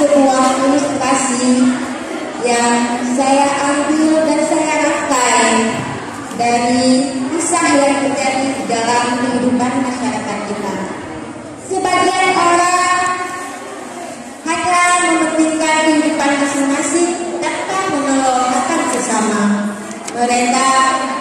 sebuah ilustrasi yang saya ambil dan saya rangkai dari kisah yang terjadi di dalam kehidupan masyarakat kita. Sebagian orang hanya mementingkan kehidupan masing-masing tanpa mengelola sesama. Mereka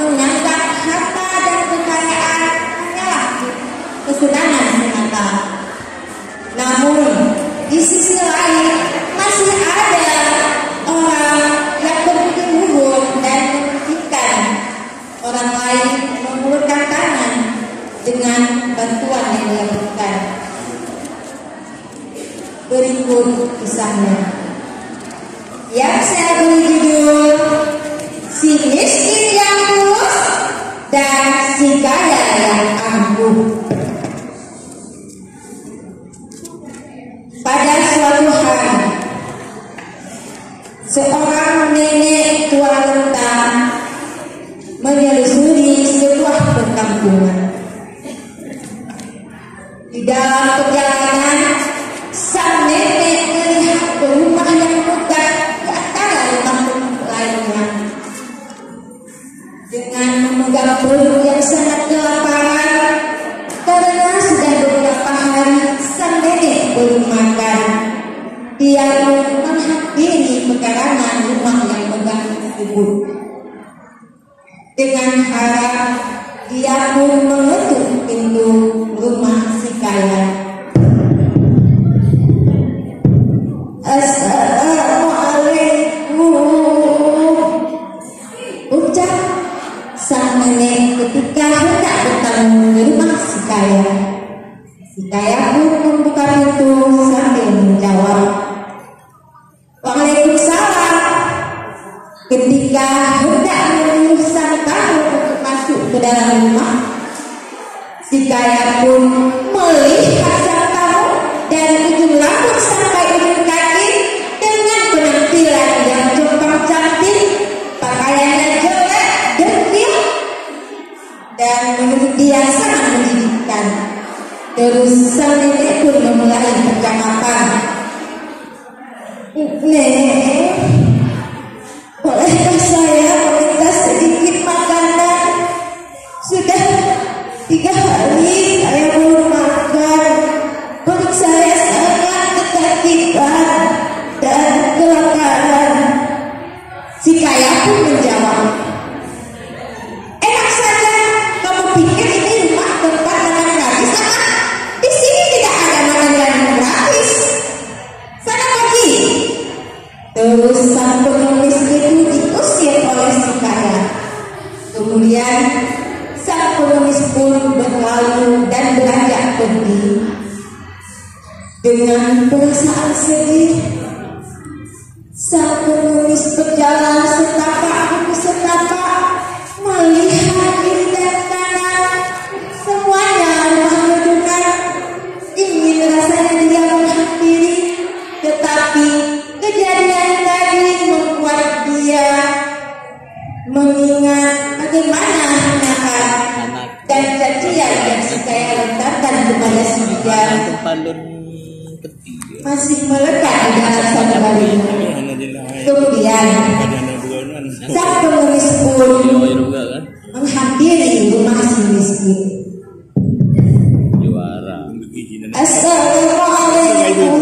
menganggap harta dan kekayaan hanyalah kesenangan semata. Namun di sisi lain masih ada orang yang berbudi luhur dan mementingkan orang lain mengulurkan tangan dengan bantuan yang dia berikan. Berikut kisahnya yang saya beri judul Si Miskin yang Tulus dan Si Kaya yang Angkuh. Pada suatu hari, seorang nenek tua renta menelusuri sebuah perkampungan. Di dalam perjalanan, sang nenek melihat rumah yang megah di antara rumah lainnya. Dengan memegang perut yang sangat kelaparan, karena sudah beberapa hari sang nenek belum makan, dia pun menghampiri pekarangan rumah yang megah tersebut. Dengan harap, dia pun mengetuk pintu rumah si kaya. Assalamualaikum, ucap sang nenek ketika hendak bertamu di rumah si kaya. Si kaya pun membuka pintu sambil menjawab, Waalaikumsalam. Ketika hendak menyuruh sang tamu untuk masuk ke dalam rumah, si kaya pun melihat sang tamu dari ujung rambut sampai ujung kaki dengan penampilan yang jompang cantik, pakaiannya jelek, dekil, dan menurut dia sangat menjijikkan. Terus sang nenek pun memulai percakapan. Nenek, bolehkah saya meminta sedikit makanan? Sudah 3 hari saya belum makan. Perut saya sangat ketakutan dan kelaparan. Si kaya pun menjawab, enak saja, kamu pikir ini rumah tempat makan gratis apa? Di sini tidak ada makanan gratis. Sana pergi. Terus sang pengemis itu diusir oleh si kaya. Kemudian sang pengemis pun berlalu dan beranjak pergi. Dengan perasaan sedih, sang pengemis berjalan setapak demi setapak, melihat kiri dan kanan, semuanya rumah gedungan. Ingin rasanya dia menghampiri, tetapi kejadian tadi membuat dia mengingat bagaimana anak dan janjian yang si kaya letakkan kepada si bijak masih melekat di dalam sanubarinya. Kemudian sang pengemis pun menghampiri rumah si miskin. Assalamualaikum.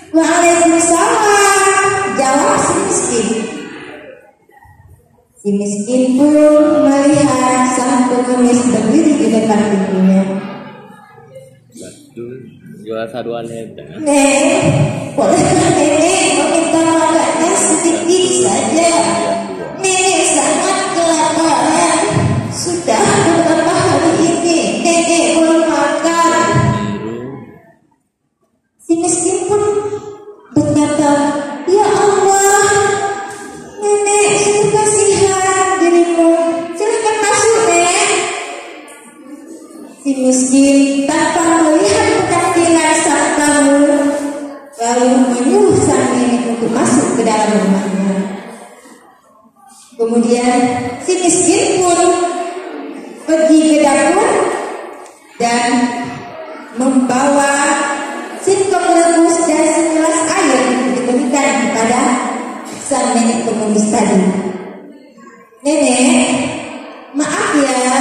Waalaikumsalam, jawab si miskin. Si miskin pun melihat sang pengemis berdiri di depan pintunya. Jual saduan itu. Nek, bolehkah nenek meminta makanan sedikit saja? Nenek sangat kelaparan. Sudah beberapa hari ini nenek belum makan. Si miskin pun berkata, ya Allah, nenek sudah kasihan dirimu. Silakan masuk, Nek. Si miskin tanpa melihat penampilan sang tamu lalu menyuruh sang nenek untuk masuk ke dalam rumahnya. Kemudian si miskin pun pergi ke dapur dan membawa nenek pengemis tadi. Nenek, maaf ya,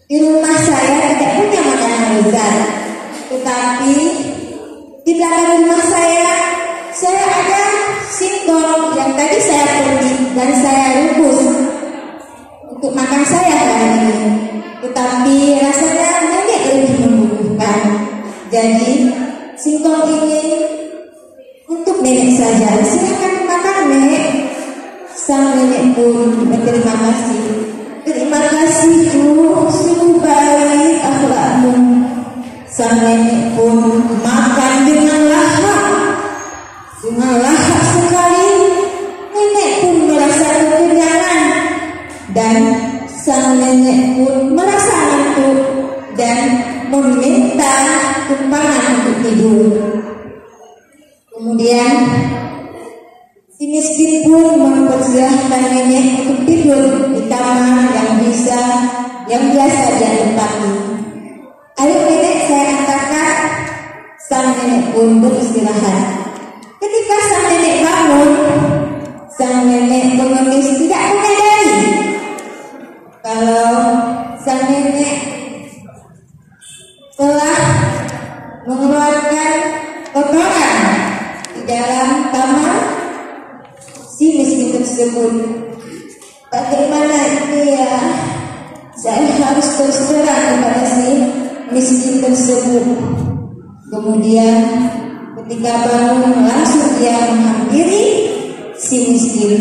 di rumah saya tidak punya makanan lezat, tetapi di dalam rumah saya ada singkong yang tadi saya petik dan saya rebus untuk makan saya hari ini. Tetapi rasanya nenek lebih membutuhkan. Jadi singkong ini untuk nenek saja. Silakan makan, Nek. Sang nenek pun berterima kasih. Terima kasih, Bu, sungguh baik akhlakmu. Sang nenek pun makan dengan lahap. Dengan lahap sekali, nenek pun merasa kekenyangan. Dan sang nenek pun merasa ngantuk dan meminta tumpangan untuk tidur. Kemudian si miskin pun mempersilahkan nenek untuk tidur di kamar yang biasa dia tempati. Ayo nenek, saya antarkan. Sang nenek pun beristirahat. Ketika sang nenek bangun, sang nenek pengemis tidak menyadari kalau sang nenek telah mengeluarkan kotoran di dalam kamar si miskin tersebut. Bagaimana ini ya? Saya harus terus terang kepada si miskin tersebut. Kemudian ketika bangun langsung dia menghampiri si miskin.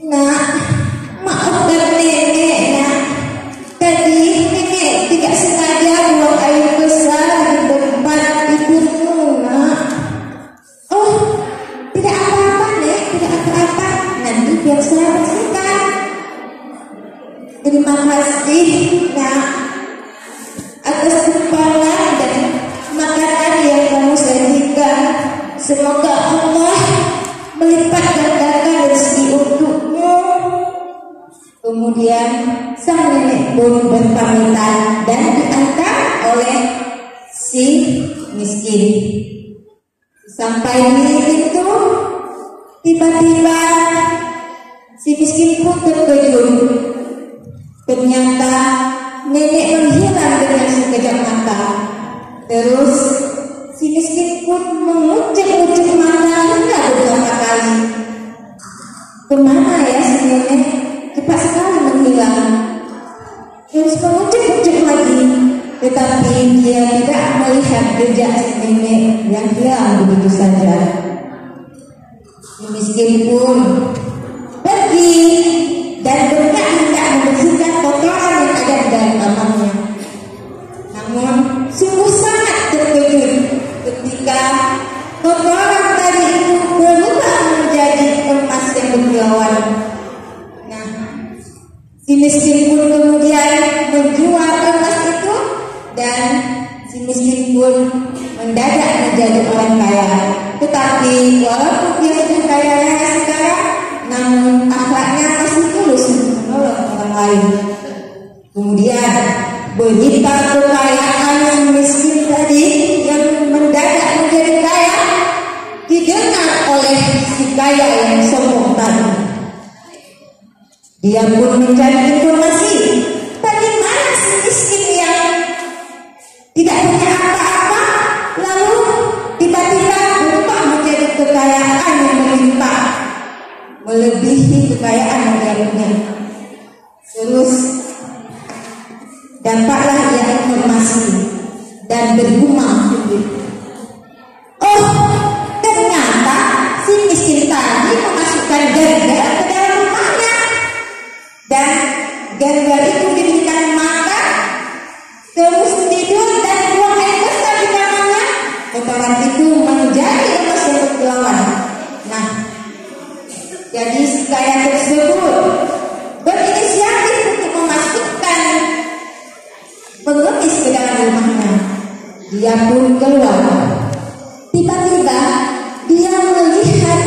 Nak, maafkan nenek, nak. Tadi nenek tidak sengaja buang air besar di tempat tidurmu, nak. Oh, tidak apa-apa, Nek, tidak apa-apa. Nanti biar saya bersihkan. Terima kasih, nak, atas tumpangan dan makanan yang kamu sajikan. Semoga Allah melipat gandakan rezeki untukmu. Kemudian sang nenek pun berpamitan dan diantar oleh si miskin. Sampai di situ, tiba-tiba si miskin pun terkejut. Ternyata nenek menghilang dengan sekejap mata. Terus si miskin pun mengucek-ucek mata hingga beberapa kali. Kemana ya si nenek? Cepat sekali menghilang. Terus mengucek-ucek lagi, tetapi dia tidak melihat jejak si nenek yang hilang begitu saja. Si miskin pun pergi dan hendak membersihkan kotoran yang ada di dalam kamarnya. Namun sungguh sangat terkejut ketika kotoran tadi itu berubah menjadi emas yang berkilauan. Nah, si miskin pun kemudian menjual emas itu dan si miskin pun mendadak menjadi orang kaya. Tetapi walaupun dia sudah kaya raya sekarang, namun akhlaknya masih tulus menolong orang lain. Kemudian berita kekayaan si miskin tadi yang mendadak menjadi kaya didengar oleh si kaya yang sombong tadi. Dia pun mencari informasi bagaimana si miskin yang tidak punya apa-apa lalu tiba-tiba berubah menjadi kekayaan yang berlimpah melebihi kekayaan yang dia punya. Terus dapatlah dia informasi dan bergumam. Oh, ternyata si miskin tadi memasukkan garga ke dalam rumahnya dan garga itu diberikan makan, terus tidur dan buang air besar di kamarnya. Kotoran itu menjadi emas yang berkilauan. Nah, jadi si kaya tersebut berinisiatif untuk memasukkan pengemis ke dalam rumahnya. Dia pun keluar. Tiba-tiba dia melihat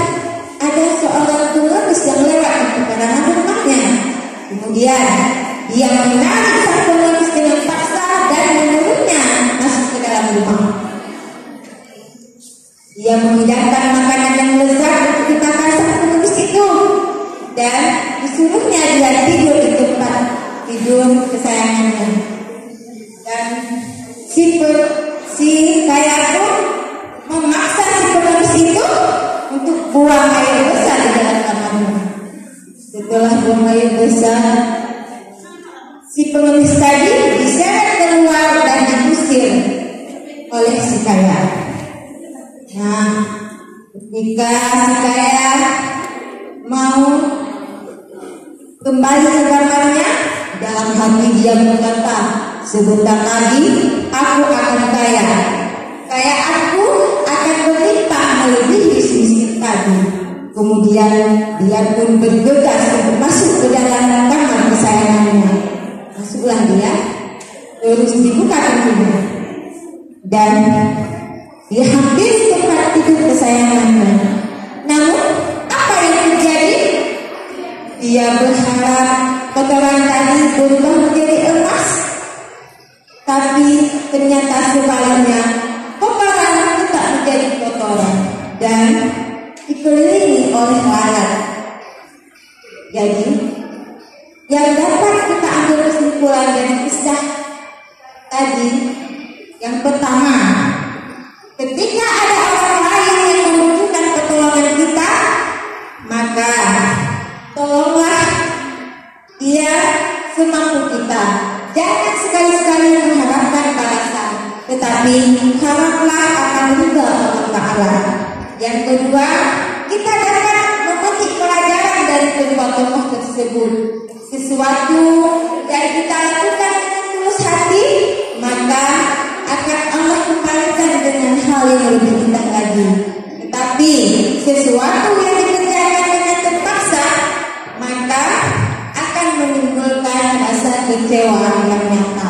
ada seorang pengemis yang lewat di pekarangan rumahnya. Kemudian dia menarik sang pengemis dengan paksa dan menyuruhnya masuk ke dalam rumah. Dia menghidangkan makanan yang lezat untuk dimakan sang penulis itu, dan disuruhnya dia tidur di tempat tidur kesayangannya. Dan si kaya pun memaksa si penulis itu untuk buang air besar di dalam kamarnya. Setelah buang air besar, si pengemis tadi diseret keluar dan diusir oleh si kaya. Nah, ketika si kaya mau kembali ke kamarnya, dalam hati dia berkata, sebentar lagi aku akan kaya. Kaya aku akan berlimpah melebihi si miskin tadi. Kemudian dia pun bergegas untuk masuk ke dalam kamar kesayangannya. Masuklah dia, terus dibuka pintunya, dan dia hampiri tempat tidur kesayangannya. Namun apa yang terjadi? Dia berharap kotoran tadi berubah menjadi emas, tapi ternyata sebaliknya kotoran tetap menjadi kotoran dan dikelilingi oleh lalat. Jadi yang dapat kita ambil kesimpulan dari kisah tadi, yang pertama, ketika ada orang lain yang membutuhkan pertolongan kita, maka tolonglah dia semampu kita. Jangan sekali-sekali mengharapkan balasan, tetapi haraplah akan ridha Allah Ta'ala. Yang kedua, kita dapat memetik pelajaran dari kedua tokoh tersebut. Sesuatu yang kita lakukan dengan tulus hati, maka akan Allah kembalikan dengan hal yang lebih indah lagi. Tetapi sesuatu yang dikerjakan dengan terpaksa, maka akan menimbulkan rasa kecewaan yang nyata.